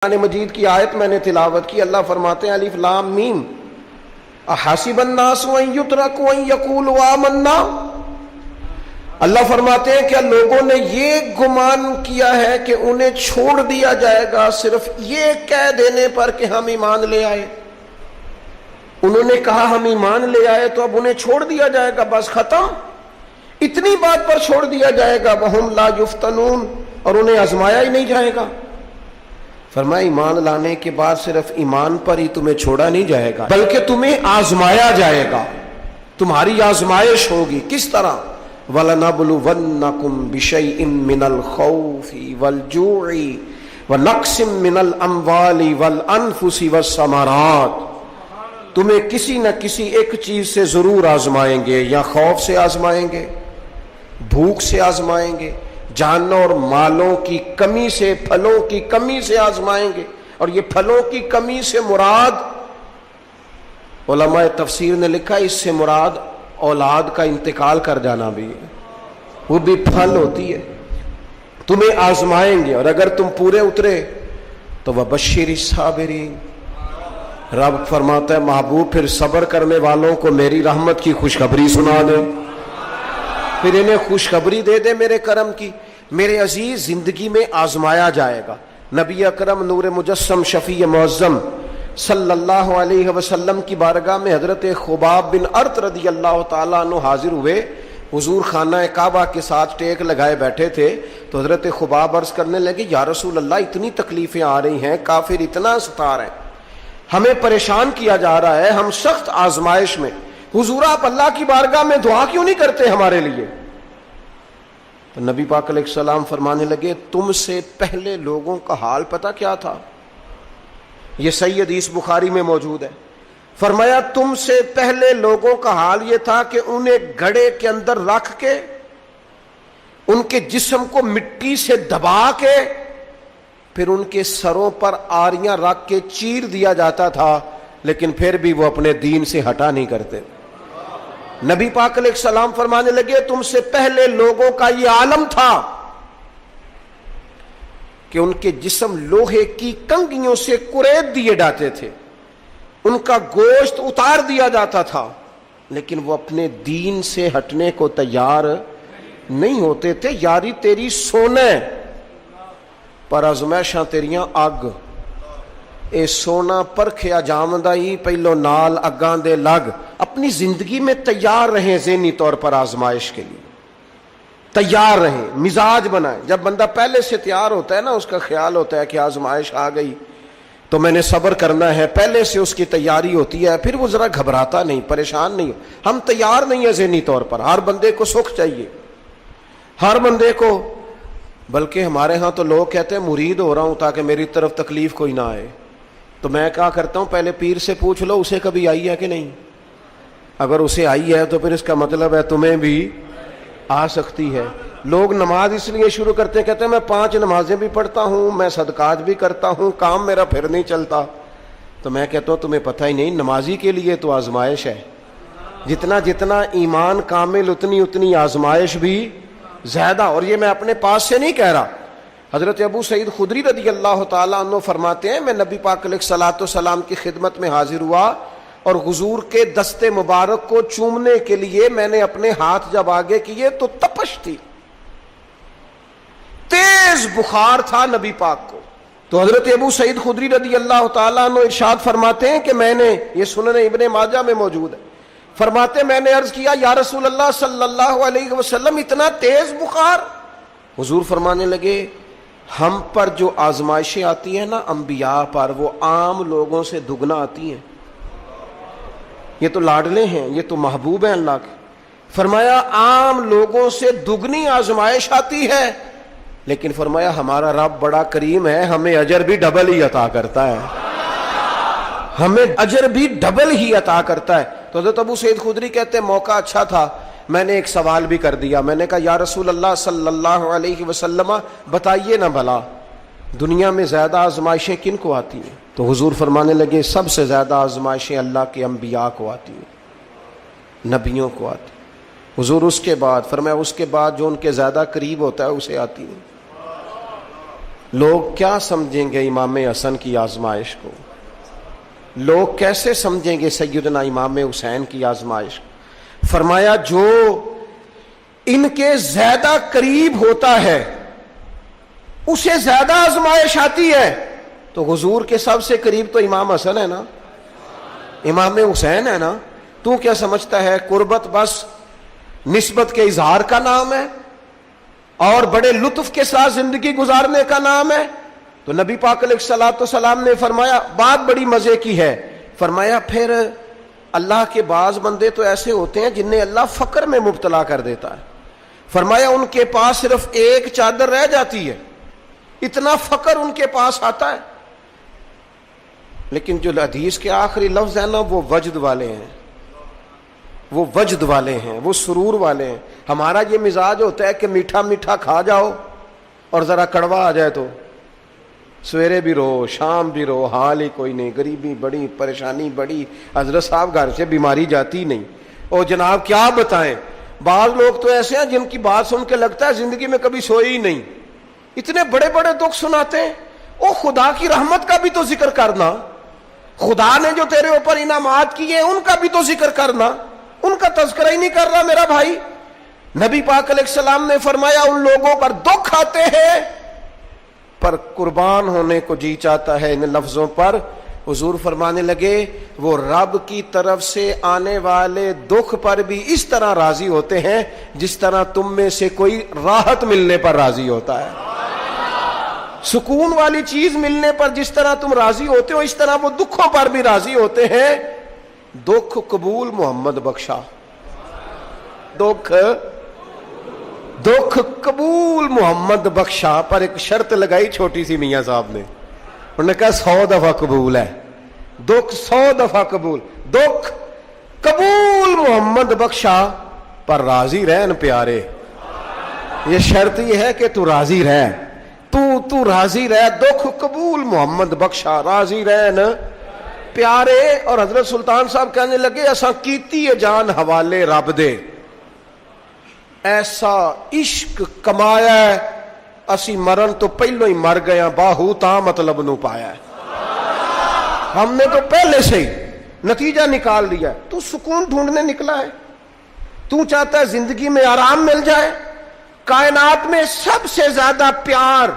قرآن مجید کی آیت میں نے تلاوت کی. اللہ فرماتے ہیں الف لام میم احسب الناس ان یترکوا ان یقولوا آمنا. اللہ فرماتے ہیں کہ لوگوں نے یہ گمان کیا ہے کہ انہیں چھوڑ دیا جائے گا صرف یہ کہہ دینے پر کہ ہم ایمان لے آئے. انہوں نے کہا ہم ایمان لے آئے تو اب انہیں چھوڑ دیا جائے گا, بس ختم, اتنی بات پر چھوڑ دیا جائے گا. وہم لا یفتنون, اور انہیں آزمایا ہی نہیں جائے گا. فرمایا ایمان لانے کے بعد صرف ایمان پر ہی تمہیں چھوڑا نہیں جائے گا بلکہ تمہیں آزمایا جائے گا, تمہاری آزمائش ہوگی. کس طرح؟ وَلَنَبْلُوَنَّكُمْ بِشَيْءٍ مِّنَ الْخَوْفِ وَالْجُوعِ وَنَقْصٍ مِّنَ الْأَمْوَالِ وَالْأَنفُسِ وَالثَّمَرَاتِ. تمہیں کسی نہ کسی ایک چیز سے ضرور آزمائیں گے, یا خوف سے آزمائیں گے, بھوک سے آزمائیں گے, جانوں اور مالوں کی کمی سے, پھلوں کی کمی سے آزمائیں گے. اور یہ پھلوں کی کمی سے مراد, علماء تفسیر نے لکھا اس سے مراد اولاد کا انتقال کر جانا بھی ہے, وہ بھی پھل ہوتی ہے. تمہیں آزمائیں گے اور اگر تم پورے اترے تو وَبَشِّرِ الصَّابِرِينَ. رب فرماتا ہے محبوب پھر صبر کرنے والوں کو میری رحمت کی خوشخبری سنا دے, پھر انہیں خوشخبری دے دے میرے کرم کی. میرے عزیز, زندگی میں آزمایا جائے گا. نبی اکرم نور مجسم شفیع معظم صلی اللہ علیہ وسلم کی بارگاہ میں حضرت خباب بن ارت رضی اللہ تعالیٰ عنہ حاضر ہوئے. حضور خانہ کعبہ کے ساتھ ٹیک لگائے بیٹھے تھے تو حضرت خباب عرض کرنے لگے یا رسول اللہ اتنی تکلیفیں آ رہی ہیں, کافر اتنا ستا رہے ہیں, ہمیں پریشان کیا جا رہا ہے, ہم سخت آزمائش میں. حضور آپ اللہ کی بارگاہ میں دعا کیوں نہیں کرتے ہمارے لیے؟ تو نبی پاک علیہ السلام فرمانے لگے تم سے پہلے لوگوں کا حال پتہ کیا تھا؟ یہ صحیح حدیث بخاری میں موجود ہے. فرمایا تم سے پہلے لوگوں کا حال یہ تھا کہ انہیں گھڑے کے اندر رکھ کے ان کے جسم کو مٹی سے دبا کے پھر ان کے سروں پر آریاں رکھ کے چیر دیا جاتا تھا, لیکن پھر بھی وہ اپنے دین سے ہٹا نہیں کرتے. نبی پاک علیہ السلام فرمانے لگے تم سے پہلے لوگوں کا یہ عالم تھا کہ ان کے جسم لوہے کی کنگھیوں سے کریت دیے جاتے تھے, ان کا گوشت اتار دیا جاتا تھا, لیکن وہ اپنے دین سے ہٹنے کو تیار نہیں ہوتے تھے. یاری تیری سونے پر ازمائشاں تیریاں اگ, اے سونا پرکھیا جامدہ ہی پہلو نال اگاں دے لگ. اپنی زندگی میں تیار رہیں, ذہنی طور پر آزمائش کے لیے تیار رہیں, مزاج بنائیں. جب بندہ پہلے سے تیار ہوتا ہے نا, اس کا خیال ہوتا ہے کہ آزمائش آ گئی تو میں نے صبر کرنا ہے, پہلے سے اس کی تیاری ہوتی ہے, پھر وہ ذرا گھبراتا نہیں, پریشان نہیں. ہم تیار نہیں ہیں ذہنی طور پر. ہر بندے کو سکھ چاہیے, ہر بندے کو. بلکہ ہمارے ہاں تو لوگ کہتے ہیں مرید ہو رہا ہوں تاکہ میری طرف تکلیف کوئی نہ آئے. تو میں کیا کرتا ہوں, پہلے پیر سے پوچھ لو اسے کبھی آئی ہے کہ نہیں. اگر اسے آئی ہے تو پھر اس کا مطلب ہے تمہیں بھی آ سکتی ہے. لوگ نماز اس لیے شروع کرتے ہیں, کہتے ہیں میں 5 نمازیں بھی پڑھتا ہوں, میں صدقات بھی کرتا ہوں, کام میرا پھر نہیں چلتا. تو میں کہتا ہوں تمہیں پتہ ہی نہیں, نمازی کے لیے تو آزمائش ہے. جتنا جتنا ایمان کامل اتنی اتنی آزمائش بھی زیادہ. اور یہ میں اپنے پاس سے نہیں کہہ رہا. حضرت ابو سعید خدری رضی اللہ تعالیٰ عنہ فرماتے ہیں میں نبی پاک علیہ الصلوۃ والسلام کی خدمت میں حاضر ہوا اور حضور کے دست مبارک کو چومنے کے لیے میں نے اپنے ہاتھ جب آگے کیے تو تپش تھی, تیز بخار تھا نبی پاک کو. تو حضرت ابو سعید خدری رضی اللہ تعالیٰ عنہ ارشاد فرماتے ہیں کہ میں نے, یہ سنن ابن ماجہ میں موجود ہے, فرماتے میں نے عرض کیا یا رسول اللہ صلی اللہ علیہ وسلم اتنا تیز بخار؟ حضور فرمانے لگے ہم پر جو آزمائشیں آتی ہیں نا انبیاء پر, وہ عام لوگوں سے دگنا آتی ہیں. یہ تو لاڈلے ہیں, یہ تو محبوب ہیں اللہ کے. فرمایا عام لوگوں سے دگنی آزمائش آتی ہے, لیکن فرمایا ہمارا رب بڑا کریم ہے, ہمیں اجر بھی ڈبل ہی عطا کرتا ہے, ہمیں اجر بھی ڈبل ہی عطا کرتا ہے. تو حضرت ابو سعید خدری کہتے ہیں موقع اچھا تھا, میں نے ایک سوال بھی کر دیا. میں نے کہا یا رسول اللہ صلی اللہ علیہ وسلم بتائیے نا بھلا دنیا میں زیادہ آزمائشیں کن کو آتی ہیں؟ تو حضور فرمانے لگے سب سے زیادہ آزمائشیں اللہ کے انبیاء کو آتی ہیں, نبیوں کو آتی. حضور اس کے بعد فرمایا اس کے بعد جو ان کے زیادہ قریب ہوتا ہے اسے آتی ہیں. لوگ کیا سمجھیں گے امام حسن کی آزمائش کو؟ لوگ کیسے سمجھیں گے سیدنا امام حسین کی آزمائش کو؟ فرمایا جو ان کے زیادہ قریب ہوتا ہے اسے زیادہ آزمائش آتی ہے. تو حضور کے سب سے قریب تو امام حسن ہے نا، امام حسین ہے نا. تو کیا سمجھتا ہے قربت بس نسبت کے اظہار کا نام ہے اور بڑے لطف کے ساتھ زندگی گزارنے کا نام ہے؟ تو نبی پاک علیہ الصلوۃ والسلام نے فرمایا بات بڑی مزے کی ہے. فرمایا پھر اللہ کے بعض بندے تو ایسے ہوتے ہیں جنہیں اللہ فقر میں مبتلا کر دیتا ہے. فرمایا ان کے پاس صرف ایک چادر رہ جاتی ہے، اتنا فقر ان کے پاس آتا ہے. لیکن جو حدیث کے آخری لفظ ہے نا وہ وجد والے ہیں، وہ وجد والے ہیں، وہ سرور والے ہیں. ہمارا یہ مزاج ہوتا ہے کہ میٹھا میٹھا کھا جاؤ اور ذرا کڑوا آ جائے تو سویرے بھی رو شام بھی رو، حال ہی کوئی نہیں، غریبی بڑی، پریشانی بڑی، حضرت صاحب گھر سے بیماری جاتی نہیں. اور جناب کیا بتائیں، بعض لوگ تو ایسے ہیں جن کی بات سن کے لگتا ہے زندگی میں کبھی سوئے ہی نہیں، اتنے بڑے بڑے دکھ سناتے ہیں. او خدا کی رحمت کا بھی تو ذکر کرنا، خدا نے جو تیرے اوپر انعامات کیے ان کا بھی تو ذکر کرنا. ان کا تذکرہ ہی نہیں کر رہا میرا بھائی. نبی پاک علیہ السلام نے فرمایا ان لوگوں پر دکھ آتے ہیں پر قربان ہونے کو جی چاہتا ہے ان لفظوں پر. حضور فرمانے لگے وہ رب کی طرف سے آنے والے دکھ پر بھی اس طرح راضی ہوتے ہیں جس طرح تم میں سے کوئی راحت ملنے پر راضی ہوتا ہے. سکون والی چیز ملنے پر جس طرح تم راضی ہوتے ہو اس طرح وہ دکھوں پر بھی راضی ہوتے ہیں. دکھ قبول محمد بخشا، دکھ قبول محمد بخشا. پر ایک شرط لگائی چھوٹی سی میاں صاحب نے، انہوں نے کہا 100 دفعہ قبول ہے، دکھ 100 دفعہ قبول. دکھ قبول محمد بخشا پر راضی رہن پیارے. یہ شرط یہ ہے کہ تو راضی رہ، تو راضی رہ. دکھ قبول محمد بخشا، راضی رہن پیارے. اور حضرت سلطان صاحب کہنے لگے اساں کیتی ہے جان حوالے رب دے، ایسا عشق کمایا ہے اسی مرن تو پہلو ہی مر گیا، باہو تا مطلب نو پایا ہے. ہم نے تو پہلے سے ہی نتیجہ نکال لیا. تو سکون ڈھونڈنے نکلا ہے، تو چاہتا ہے زندگی میں آرام مل جائے. کائنات میں سب سے زیادہ پیار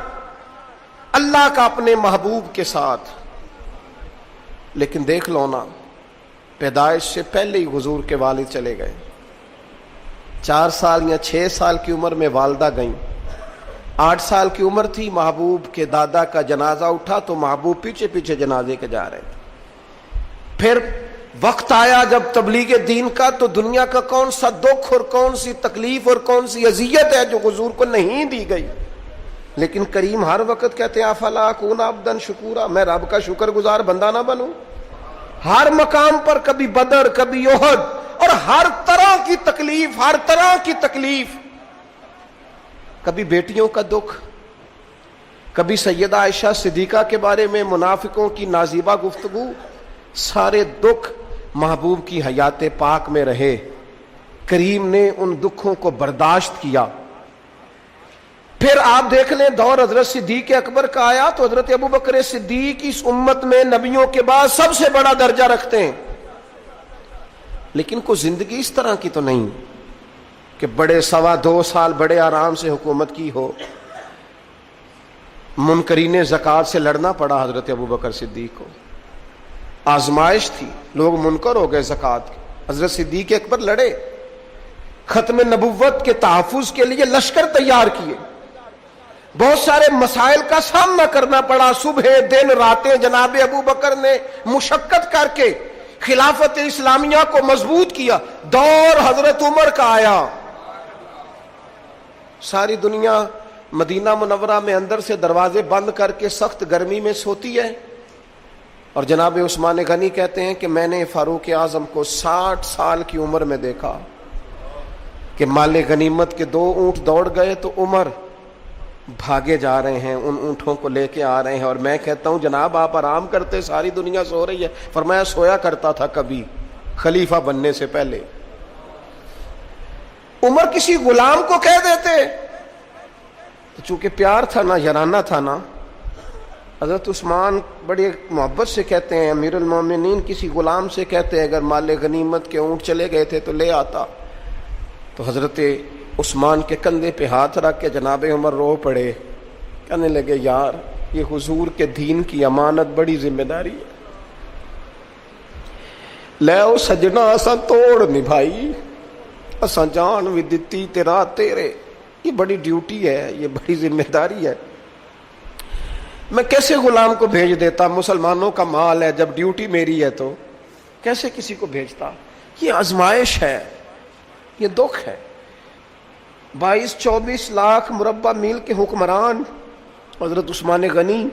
اللہ کا اپنے محبوب کے ساتھ. لیکن دیکھ لو نا، پیدائش سے پہلے ہی حضور کے والد چلے گئے. 4 سال یا 6 سال کی عمر میں والدہ گئیں. 8 سال کی عمر تھی، محبوب کے دادا کا جنازہ اٹھا تو محبوب پیچھے پیچھے جنازے کے جا رہے تھے. پھر وقت آیا جب تبلیغ دین کا، تو دنیا کا کون سا دکھ اور کون سی تکلیف اور کون سی اذیت ہے جو حضور کو نہیں دی گئی. لیکن کریم ہر وقت کہتے ہیں افلا اکون عبدا شکورا، میں رب کا شکر گزار بندہ نہ بنوں. ہر مقام پر کبھی بدر کبھی احد، اور ہر طرح کی تکلیف، ہر طرح کی تکلیف. کبھی بیٹیوں کا دکھ، کبھی سیدہ عائشہ صدیقہ کے بارے میں منافقوں کی نازیبہ گفتگو. سارے دکھ محبوب کی حیات پاک میں رہے. کریم نے ان دکھوں کو برداشت کیا. پھر آپ دیکھ لیں دور حضرت صدیق اکبر کا آیا تو حضرت ابوبکر صدیق اس امت میں نبیوں کے بعد سب سے بڑا درجہ رکھتے ہیں. لیکن کوئی زندگی اس طرح کی تو نہیں کہ بڑے 2.25 سال بڑے آرام سے حکومت کی ہو. منکرین زکوٰۃ سے لڑنا پڑا حضرت ابوبکر صدیق کو. آزمائش تھی، لوگ منکر ہو گئے زکوٰۃ کے. حضرت صدیق اکبر لڑے، ختم نبوت کے تحفظ کے لیے لشکر تیار کیے. بہت سارے مسائل کا سامنا کرنا پڑا. صبح دن راتیں جناب ابوبکر نے مشقت کر کے خلافت اسلامیہ کو مضبوط کیا. دور حضرت عمر کا آیا، ساری دنیا مدینہ منورہ میں اندر سے دروازے بند کر کے سخت گرمی میں سوتی ہے. اور جناب عثمان غنی کہتے ہیں کہ میں نے فاروق اعظم کو 60 سال کی عمر میں دیکھا کہ مال غنیمت کے 2 اونٹ دوڑ گئے تو عمر بھاگے جا رہے ہیں، ان اونٹوں کو لے کے آ رہے ہیں. اور میں کہتا ہوں جناب آپ آرام کرتے، ساری دنیا سو رہی ہے. فرمایا سویا کرتا تھا کبھی خلیفہ بننے سے پہلے. عمر کسی غلام کو کہہ دیتے تو چونکہ پیار تھا نا، یارانہ تھا نا، حضرت عثمان بڑی محبت سے کہتے ہیں، امیر المومنین کسی غلام سے کہتے ہیں اگر مال غنیمت کے اونٹ چلے گئے تھے تو لے آتا، تو حضرت عثمان کے کندھے پہ ہاتھ رکھ کے جناب عمر رو پڑے، کہنے لگے یار یہ حضور کے دین کی امانت بڑی ذمہ داری ہے، لے او سجنا اساں توڑ نبھائی، اساں جان بھی دتی تیرا تیرے، یہ بڑی ڈیوٹی ہے، یہ بڑی ذمہ داری ہے، میں کیسے غلام کو بھیج دیتا، مسلمانوں کا مال ہے، جب ڈیوٹی میری ہے تو کیسے کسی کو بھیجتا، یہ آزمائش ہے، یہ دکھ ہے۔ 22-24 لاکھ مربع میل کے حکمران حضرت عثمان غنی،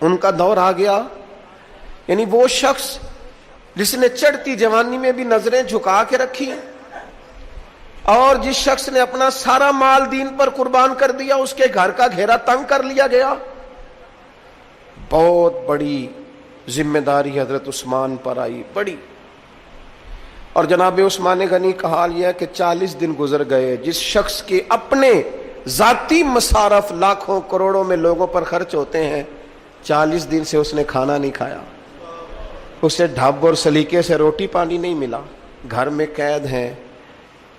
ان کا دور آ گیا، یعنی وہ شخص جس نے چڑھتی جوانی میں بھی نظریں جھکا کے رکھی، اور جس شخص نے اپنا سارا مال دین پر قربان کر دیا، اس کے گھر کا گھیرا تنگ کر لیا گیا، بہت بڑی ذمہ داری حضرت عثمان پر آئی، بڑی۔ اور جناب عثمان غنی کا حال یہ ہے کہ 40 دن گزر گئے، جس شخص کے اپنے ذاتی مصارف لاکھوں کروڑوں میں لوگوں پر خرچ ہوتے ہیں، 40 دن سے اس نے کھانا نہیں کھایا، اسے ڈھب اور سلیقے سے روٹی پانی نہیں ملا، گھر میں قید ہیں۔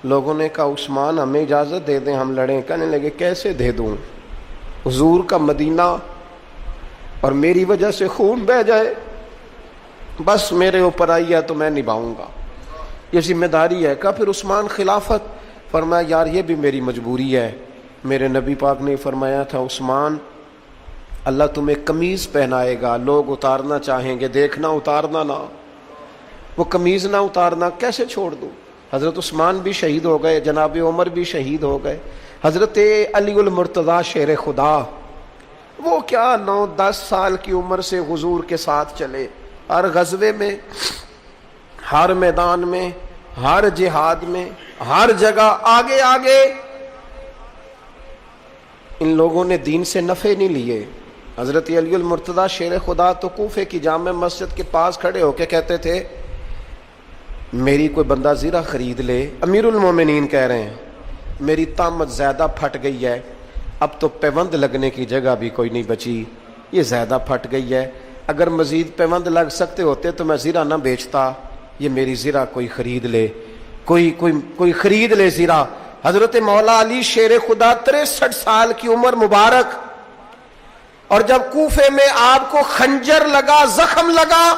لوگوں نے کہا عثمان ہمیں اجازت دے دیں ہم لڑیں، کہنے لگے کیسے دے دوں، حضور کا مدینہ اور میری وجہ سے خون بہہ جائے، بس میرے اوپر آئی ہے تو میں نبھاؤں گا، یہ ذمہ داری ہے۔ کہا پھر عثمان خلافت، فرمایا یار یہ بھی میری مجبوری ہے، میرے نبی پاک نے فرمایا تھا عثمان اللہ تمہیں قمیض پہنائے گا، لوگ اتارنا چاہیں گے، دیکھنا اتارنا نہ، وہ قمیض نہ اتارنا، کیسے چھوڑ دوں۔ حضرت عثمان بھی شہید ہو گئے، جناب عمر بھی شہید ہو گئے، حضرت علی المرتضیٰ شیر خدا، وہ کیا 9-10 سال کی عمر سے حضور کے ساتھ چلے، ہر غزوے میں، ہر میدان میں، ہر جہاد میں، ہر جگہ آگے آگے۔ ان لوگوں نے دین سے نفع نہیں لیے۔ حضرت علی المرتضیٰ شیر خدا تو کوفے کی جامع مسجد کے پاس کھڑے ہو کے کہتے تھے میری کوئی بندہ زیرہ خرید لے، امیر المومنین کہہ رہے ہیں میری طامت زیادہ پھٹ گئی ہے، اب تو پیوند لگنے کی جگہ بھی کوئی نہیں بچی، یہ زیادہ پھٹ گئی ہے، اگر مزید پیوند لگ سکتے ہوتے تو میں زیرہ نہ بیچتا، یہ میری زیرہ کوئی خرید لے، کوئی خرید لے زیرہ۔ حضرت مولا علی شیر خدا 63 سال کی عمر مبارک، اور جب کوفے میں آپ کو خنجر لگا، زخم لگا،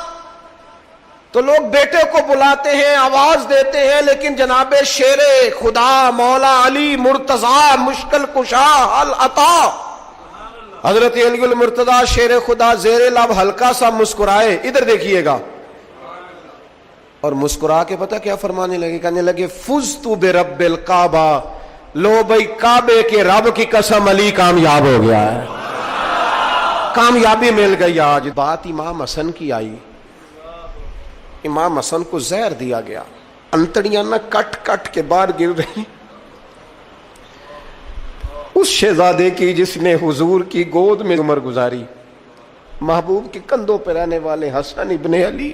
تو لوگ بیٹے کو بلاتے ہیں، آواز دیتے ہیں، لیکن جناب شیر خدا مولا علی مرتضیٰ مشکل کشا حل عطا حضرت علی المرتضیٰ شیر خدا زیر لب ہلکا سا مسکرائے، ادھر دیکھیے گا، اور مسکرا کے پتہ کیا فرمانے لگے، کہنے لگے فزت برب الکعبہ، لو بھائی کعبے کے رب کی قسم علی کامیاب ہو گیا ہے، کامیابی مل گئی۔ آج بات امام حسن کی آئی، امام حسن کو زہر دیا گیا، انتڑیاں نہ کٹ کٹ کے باہر گر رہی، اس شہزادے کی جس نے حضور کی گود میں عمر گزاری، محبوب کے کندھوں پہ رہنے والے حسن ابن علی،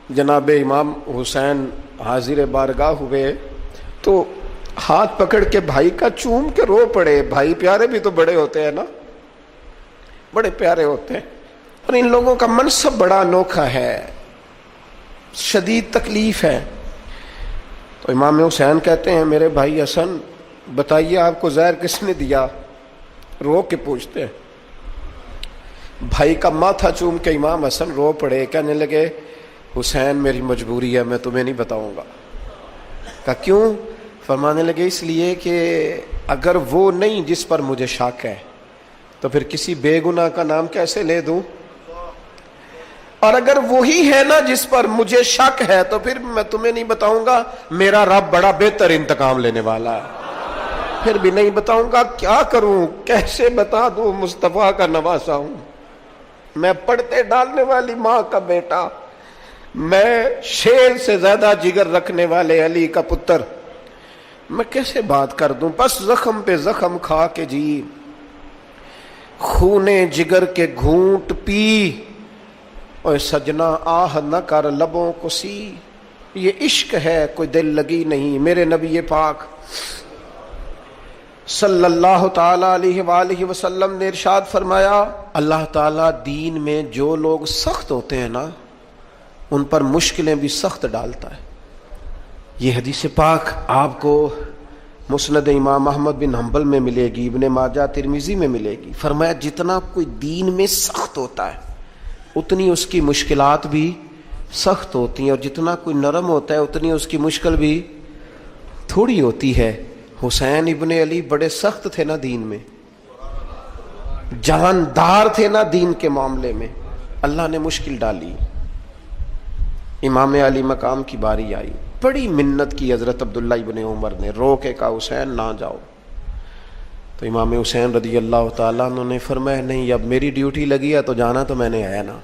جناب امام حسین حاضر بارگاہ ہوئے تو ہاتھ پکڑ کے بھائی کا چوم کے رو پڑے، بھائی پیارے بھی تو بڑے ہوتے ہیں نا، بڑے پیارے ہوتے ہیں، اور ان لوگوں کا منصب بڑا انوکھا ہے، شدید تکلیف ہے۔ تو امام حسین کہتے ہیں میرے بھائی حسن بتائیے آپ کو زہر کس نے دیا، رو کے پوچھتے ہیں، بھائی کا ماتھا چوم کے امام حسن رو پڑے، کہنے لگے حسین میری مجبوری ہے، میں تمہیں نہیں بتاؤں گا۔ کہا کیوں؟ فرمانے لگے اس لیے کہ اگر وہ نہیں جس پر مجھے شک ہے تو پھر کسی بے گناہ کا نام کیسے لے دوں، اور اگر وہی ہے نا جس پر مجھے شک ہے تو پھر میں تمہیں نہیں بتاؤں گا، میرا رب بڑا بہتر انتقام لینے والا ہے، پھر بھی نہیں بتاؤں گا، کیا کروں، کیسے بتا دوں، مصطفیٰ کا نواسا ہوں، میں پڑھتے ڈالنے والی ماں کا بیٹا، میں شیر سے زیادہ جگر رکھنے والے علی کا پتر، میں کیسے بات کر دوں، بس زخم پہ زخم کھا کے جی، خونے جگر کے گھونٹ پی، اور سجنا آہ نہ کر لبوں کو سی، یہ عشق ہے کوئی دل لگی نہیں، میرے نبی پاک صلی اللہ تعالی علیہ وآلہ وسلم نے ارشاد فرمایا، اللہ تعالیٰ دین میں جو لوگ سخت ہوتے ہیں نا ان پر مشکلیں بھی سخت ڈالتا ہے۔ یہ حدیث پاک آپ کو مسند امام احمد بن حنبل میں ملے گی، ابن ماجہ ترمذی میں ملے گی۔ فرمایا جتنا کوئی دین میں سخت ہوتا ہے اتنی اس کی مشکلات بھی سخت ہوتی ہیں، اور جتنا کوئی نرم ہوتا ہے اتنی اس کی مشکل بھی تھوڑی ہوتی ہے۔ حسین ابن علی بڑے سخت تھے نا دین میں، جاندار تھے نا دین کے معاملے میں، اللہ نے مشکل ڈالی۔ امام علی مقام کی باری آئی، بڑی منت کی حضرت عبداللہ ابن عمر نے، رو کے کہا حسین نہ جاؤ۔ تو امام حسین رضی اللہ تعالیٰ عنہ نے فرمایا نہیں، اب میری ڈیوٹی لگی ہے تو جانا تو میں نے ہے نا،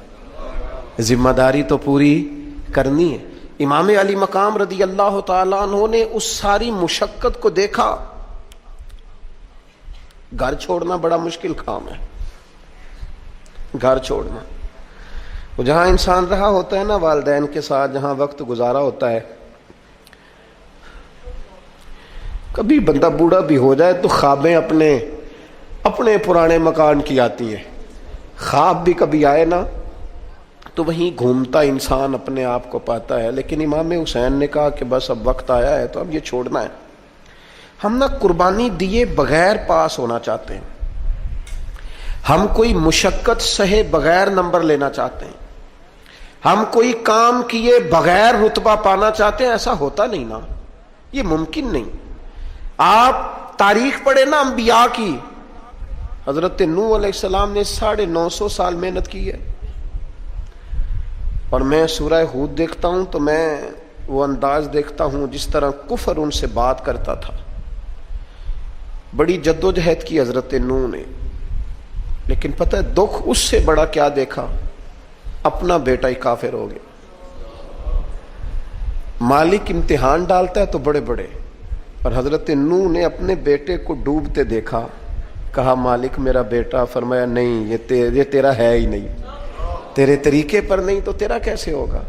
ذمہ داری تو پوری کرنی ہے۔ امام علی مقام رضی اللہ تعالیٰ عنہ نے اس ساری مشقت کو دیکھا۔ گھر چھوڑنا بڑا مشکل کام ہے، گھر چھوڑنا، وہ جہاں انسان رہا ہوتا ہے نا والدین کے ساتھ، جہاں وقت گزارا ہوتا ہے، کبھی بندہ بوڑھا بھی ہو جائے تو خوابیں اپنے پرانے مکان کی آتی ہیں۔ خواب بھی کبھی آئے نا تو وہیں گھومتا انسان اپنے آپ کو پاتا ہے، لیکن امام حسین نے کہا کہ بس اب وقت آیا ہے تو اب یہ چھوڑنا ہے۔ ہم نہ قربانی دیے بغیر پاس ہونا چاہتے ہیں، ہم کوئی مشقت سہے بغیر نمبر لینا چاہتے ہیں، ہم کوئی کام کیے بغیر رتبہ پانا چاہتے ہیں۔ ایسا ہوتا نہیں نا، یہ ممکن نہیں۔ آپ تاریخ پڑھے نا انبیاء کی، حضرت نوح علیہ السلام نے 950 سال محنت کی ہے، اور میں سورہ ہود دیکھتا ہوں تو میں وہ انداز دیکھتا ہوں جس طرح کفر ان سے بات کرتا تھا۔ بڑی جدوجہد کی حضرت نوح نے، لیکن پتہ ہے دکھ اس سے بڑا کیا دیکھا؟ اپنا بیٹا ہی کافر ہو گیا۔ مالک امتحان ڈالتا ہے تو بڑے بڑے، اور حضرت نوح نے اپنے بیٹے کو ڈوبتے دیکھا، کہا مالک میرا بیٹا، فرمایا نہیں یہ تیرا ہے ہی نہیں، تیرے طریقے پر نہیں تو تیرا کیسے ہوگا؟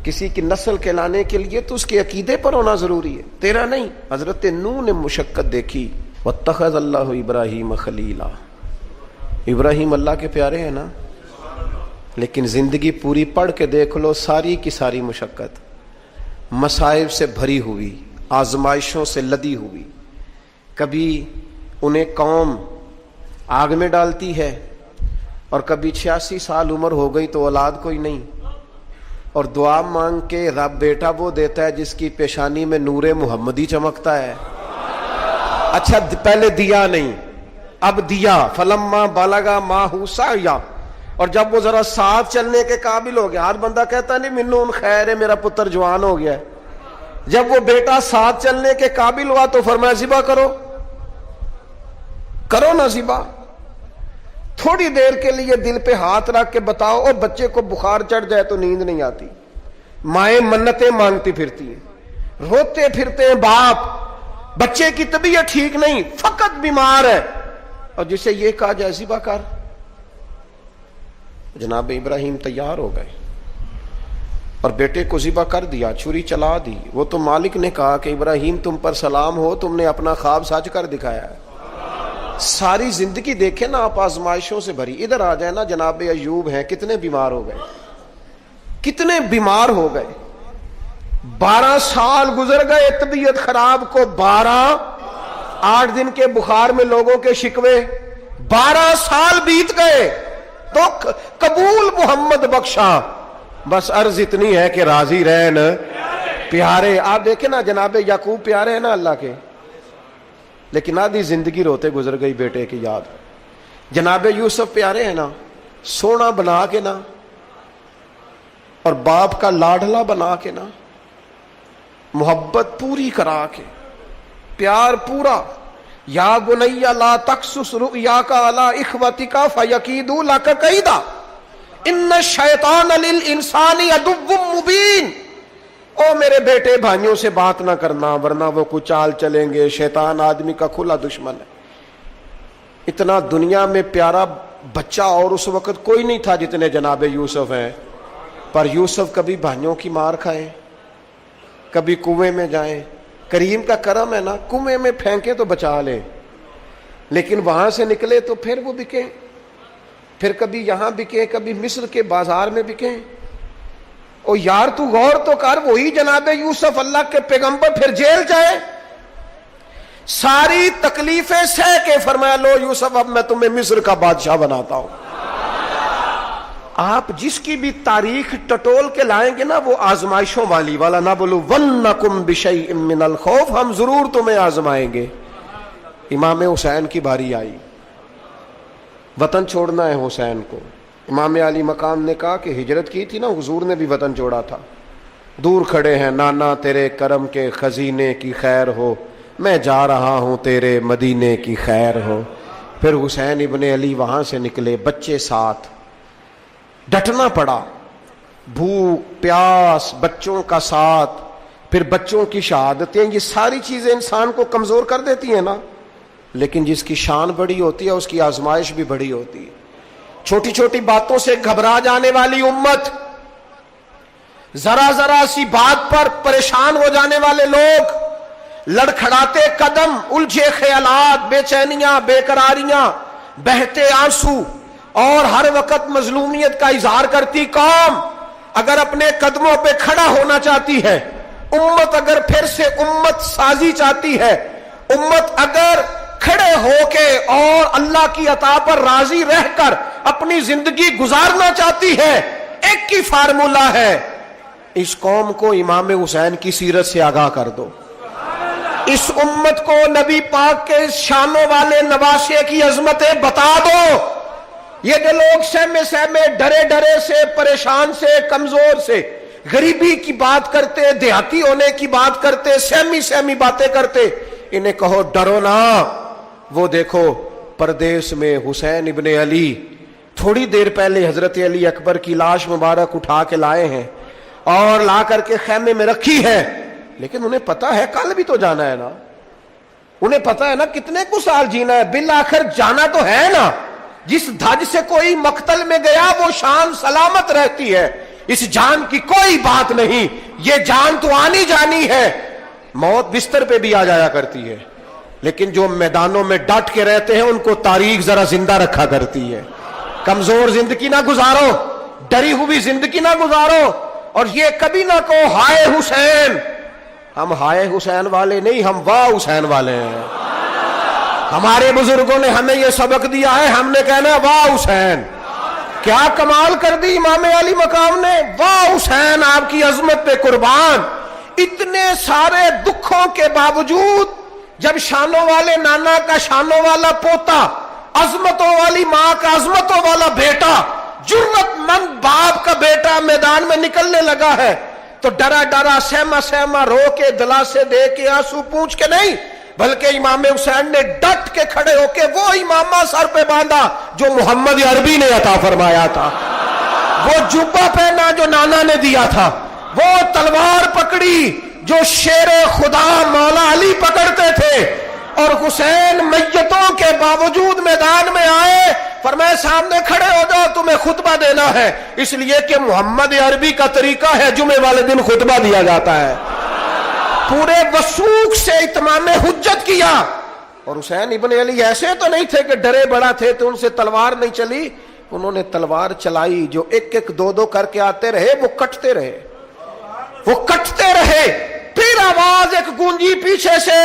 کسی کی نسل کہلانے کے لیے تو اس کے عقیدے پر ہونا ضروری ہے، تیرا نہیں۔ حضرت نوح نے مشقت دیکھی۔ واتخذ اللہ ابراہیم خلیلا، ابراہیم اللہ کے پیارے ہیں نا، لیکن زندگی پوری پڑھ کے دیکھ لو، ساری کی ساری مشقت مصائب سے بھری ہوئی، آزمائشوں سے لدی ہوئی۔ کبھی انہیں قوم آگ میں ڈالتی ہے، اور کبھی 86 سال عمر ہو گئی تو اولاد کوئی نہیں، اور دعا مانگ کے رب بیٹا وہ دیتا ہے جس کی پیشانی میں نور محمدی چمکتا ہے۔ اچھا پہلے دیا نہیں، اب دیا، فلما بالغا ماہ سعیا، اور جب وہ ذرا ساتھ چلنے کے قابل ہو گیا، ہر بندہ کہتا نہیں منون خیر ہے میرا پتر جوان ہو گیا ہے، جب وہ بیٹا ساتھ چلنے کے قابل ہوا تو فرمایا ذبح کرو نا ذبح۔ تھوڑی دیر کے لیے دل پہ ہاتھ رکھ کے بتاؤ، اور بچے کو بخار چڑھ جائے تو نیند نہیں آتی، مائیں منتیں مانگتی پھرتی ہیں، روتے پھرتے ہیں باپ، بچے کی طبیعت ٹھیک نہیں، فقط بیمار ہے، اور جسے یہ کہا جائے ذبح کر۔ جناب ابراہیم تیار ہو گئے اور بیٹے کو ذبح کر دیا، چھری چلا دی۔ وہ تو مالک نے کہا کہ ابراہیم تم پر سلام ہو، تم نے اپنا خواب سچ کر دکھایا ہے۔ ساری زندگی دیکھیں نا آپ آزمائشوں سے بھری۔ ادھر آ جائے نا جناب ایوب ہیں، کتنے بیمار ہو گئے، کتنے بیمار ہو گئے، 12 سال گزر گئے طبیعت خراب کو، 8 دن کے بخار میں لوگوں کے شکوے، 12 سال بیت گئے تو قبول محمد بخشا۔ بس عرض اتنی ہے کہ راضی رہن پیارے۔ آپ دیکھیں نا جناب یعقوب پیارے ہیں نا اللہ کے، لیکن آدھی زندگی روتے گزر گئی بیٹے کی یاد۔ جناب یوسف پیارے ہیں نا، سونا بنا کے نا، اور باپ کا لاڈلا بنا کے نا، محبت پوری کرا کے، پیار پورا۔ یا بنی لا تقصص رؤیاک علی اخوتک فیکیدوا لک کیدا ان الشیطان للانسان عدو مبین۔ او میرے بیٹے بھائیوں سے بات نہ کرنا ورنہ وہ کچھ چال چلیں گے، شیطان آدمی کا کھلا دشمن ہے۔ اتنا دنیا میں پیارا بچہ اور اس وقت کوئی نہیں تھا جتنے جناب یوسف ہیں، پر یوسف کبھی بھائیوں کی مار کھائیں، کبھی کنویں میں جائیں۔ کریم کا کرم ہے نا، کنویں میں پھینکے تو بچا لے، لیکن وہاں سے نکلے تو پھر وہ بکیں، پھر کبھی یہاں بکیں، کبھی مصر کے بازار میں بکیں۔ او یار تو غور تو کر، وہی جناب یوسف اللہ کے پیغمبر پھر جیل جائے، ساری تکلیفیں سہ کے فرمایا لو یوسف اب میں تمہیں مصر کا بادشاہ بناتا ہوں۔ آپ جس کی بھی تاریخ ٹٹول کے لائیں گے نا وہ آزمائشوں والی والا، نہ بولو وَنَّكُمْ بِشَيْءٍ مِّنَ الْخَوْفِ، ہم ضرور تمہیں آزمائیں گے۔ امام حسین کی باری آئی، وطن چھوڑنا ہے حسین کو۔ امام علی مقام نے کہا کہ ہجرت کی تھی نا، حضور نے بھی وطن چھوڑا تھا۔ دور کھڑے ہیں نانا تیرے کرم کے خزینے کی خیر ہو، میں جا رہا ہوں تیرے مدینے کی خیر ہو۔ پھر حسین ابن علی وہاں سے نکلے، بچے ساتھ، ڈٹنا پڑا، بھوک پیاس، بچوں کا ساتھ، پھر بچوں کی شہادتیں، یہ ساری چیزیں انسان کو کمزور کر دیتی ہیں نا، لیکن جس کی شان بڑی ہوتی ہے اس کی آزمائش بھی بڑی ہوتی ہے۔ چھوٹی چھوٹی باتوں سے گھبرا جانے والی امت، ذرا ذرا سی بات پر پریشان ہو جانے والے لوگ، لڑکھڑاتے قدم، الجھے خیالات، بے چینیاں، بے قراریاں، بہتے آنسو اور ہر وقت مظلومیت کا اظہار کرتی قوم اگر اپنے قدموں پہ کھڑا ہونا چاہتی ہے، امت اگر پھر سے امت سازی چاہتی ہے، امت اگر کھڑے ہو کے اور اللہ کی عطا پر راضی رہ کر اپنی زندگی گزارنا چاہتی ہے، ایک ہی فارمولہ ہے، اس قوم کو امام حسین کی سیرت سے آگاہ کر دو، اس امت کو نبی پاک کے شانوں والے نواسے کی عظمتیں بتا دو۔ یہ جو لوگ سہمے سہمے، ڈرے ڈرے سے، پریشان سے، کمزور سے، غریبی کی بات کرتے، دیہاتی ہونے کی بات کرتے، سہمی سہمی باتیں کرتے، انہیں کہو ڈرو نا، وہ دیکھو پردیس میں حسین ابن علی تھوڑی دیر پہلے حضرت علی اکبر کی لاش مبارک اٹھا کے لائے ہیں اور لا کر کے خیمے میں رکھی ہے، لیکن انہیں پتا ہے کل بھی تو جانا ہے نا، انہیں پتا ہے نا کتنے کو سال جینا ہے، بالآخر جانا تو ہے نا۔ جس دھج سے کوئی مقتل میں گیا وہ شان سلامت رہتی ہے، اس جان کی کوئی بات نہیں، یہ جان تو آنی جانی ہے، موت بستر پہ بھی آ جایا کرتی ہے، لیکن جو میدانوں میں ڈٹ کے رہتے ہیں ان کو تاریخ ذرا زندہ رکھا کرتی ہے۔ کمزور زندگی نہ گزارو، ڈری ہوئی زندگی نہ گزارو، اور یہ کبھی نہ کہو ہائے حسین، ہم ہائے حسین والے نہیں، ہم واہ حسین والے ہیں۔ ہمارے بزرگوں نے ہمیں یہ سبق دیا ہے، ہم نے کہنا واہ حسین۔ کیا کمال کر دی امام علی مقام نے، واہ حسین آپ کی عظمت پہ قربان۔ اتنے سارے دکھوں کے باوجود جب شانوں والے نانا کا شانوں والا پوتا، عظمتوں والی ماں کا عظمتوں والا بیٹا، جرت مند باپ کا بیٹا میدان میں نکلنے لگا ہے تو ڈرا ڈرا، سہما سہما، رو کے، دلاسے دے کے، آنسو پونچھ کے نہیں، بلکہ امام حسین نے ڈٹ کے کھڑے ہو کے وہ امامہ سر پہ باندھا جو محمد عربی نے عطا فرمایا تھا، وہ جبہ پہنا جو نانا نے دیا تھا، وہ تلوار پکڑی جو شیر خدا مولا علی پکڑتے تھے، اور حسین میتوں کے باوجود میدان میں آئے، فرمایا سامنے کھڑے ہو جاؤ، تمہیں خطبہ دینا ہے، اس لیے کہ محمد عربی کا طریقہ ہے جمعے والے دن خطبہ دیا جاتا ہے۔ پورے وثوق سے اتمام حجت کیا، اور حسین ابن علی ایسے تو نہیں تھے کہ ڈرے بڑا تھے تو ان سے تلوار نہیں چلی، انہوں نے تلوار چلائی، جو ایک ایک دو دو کر کے آتے رہے وہ کٹتے رہے، وہ کٹتے رہے، پھر آواز ایک گونجی پیچھے سے،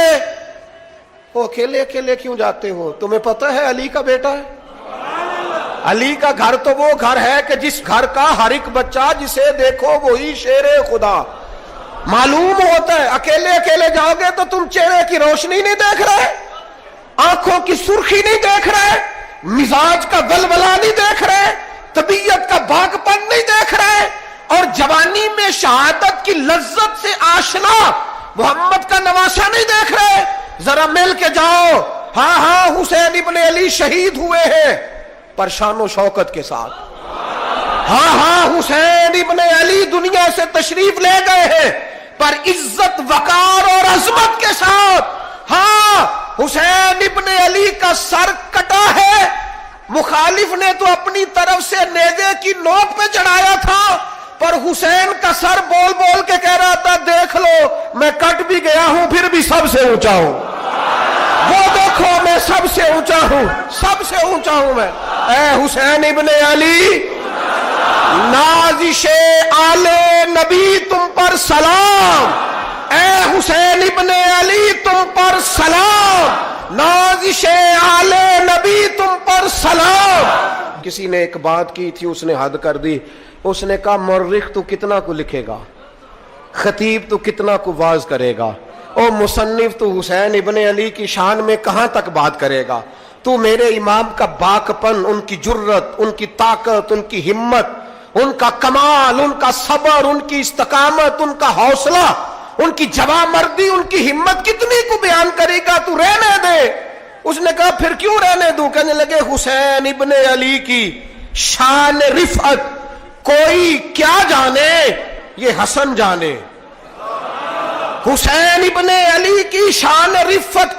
وہ اکیلے اکیلے کیوں جاتے ہو، تمہیں پتہ ہے علی کا بیٹا ہے؟ علی کا گھر تو وہ گھر ہے کہ جس گھر کا ہر ایک بچہ جسے دیکھو وہی شیر خدا معلوم ہوتا ہے۔ اکیلے اکیلے جاؤ گے تو تم چہرے کی روشنی نہیں دیکھ رہے، آنکھوں کی سرخی نہیں دیکھ رہے، مزاج کا ولولہ نہیں دیکھ رہے، طبیعت کا باغ پن نہیں دیکھ رہے، اور جوانی میں شہادت کی لذت سے آشنا محمد کا نواسا نہیں دیکھ رہے، ذرا مل کے جاؤ، ہاں ہاں حسین ابن علی شہید ہوئے ہیں پر شان و شوکت کے ساتھ، ہاں ہاں حسین ابن علی دنیا سے تشریف لے گئے ہیں پر عزت، وقار اور عظمت کے ساتھ، ہاں حسین ابن علی کا سر کٹا ہے، مخالف نے تو اپنی طرف سے نیزے کی نوک پہ چڑھایا تھا، پر حسین کا سر بول بول کے کہہ رہا تھا دیکھ لو میں کٹ بھی گیا ہوں پھر بھی سب سے اونچا ہوں، وہ دیکھو میں سب سے اونچا ہوں، سب سے اونچا ہوں میں۔ اے حسین ابن علی، نازش آل نبی تم پر سلام، اے حسین ابن علی تم پر سلام، نازش آل نبی تم پر سلام۔ کسی نے ایک بات کی تھی، اس نے حد کر دی، اس نے کہا مورخ تو کتنا کو لکھے گا، خطیب تو کتنا کو واز کرے گا، او مصنف تو حسین ابن علی کی شان میں کہاں تک بات کرے گا، تو میرے امام کا باکپن، ان کی جرت، ان کی طاقت، ان کی ہمت، ان کا کمال، ان کا صبر، ان کی استقامت، ان کا حوصلہ، ان کی جواں مردی، ان کی ہمت کتنی کو بیان کرے گا، تو رہنے دے۔ اس نے کہا پھر کیوں رہنے دوں؟ کہنے لگے حسین ابن علی کی شان رفعت کوئی کیا جانے، یہ حسن جانے۔ حسین ابن علی کی شان رفعت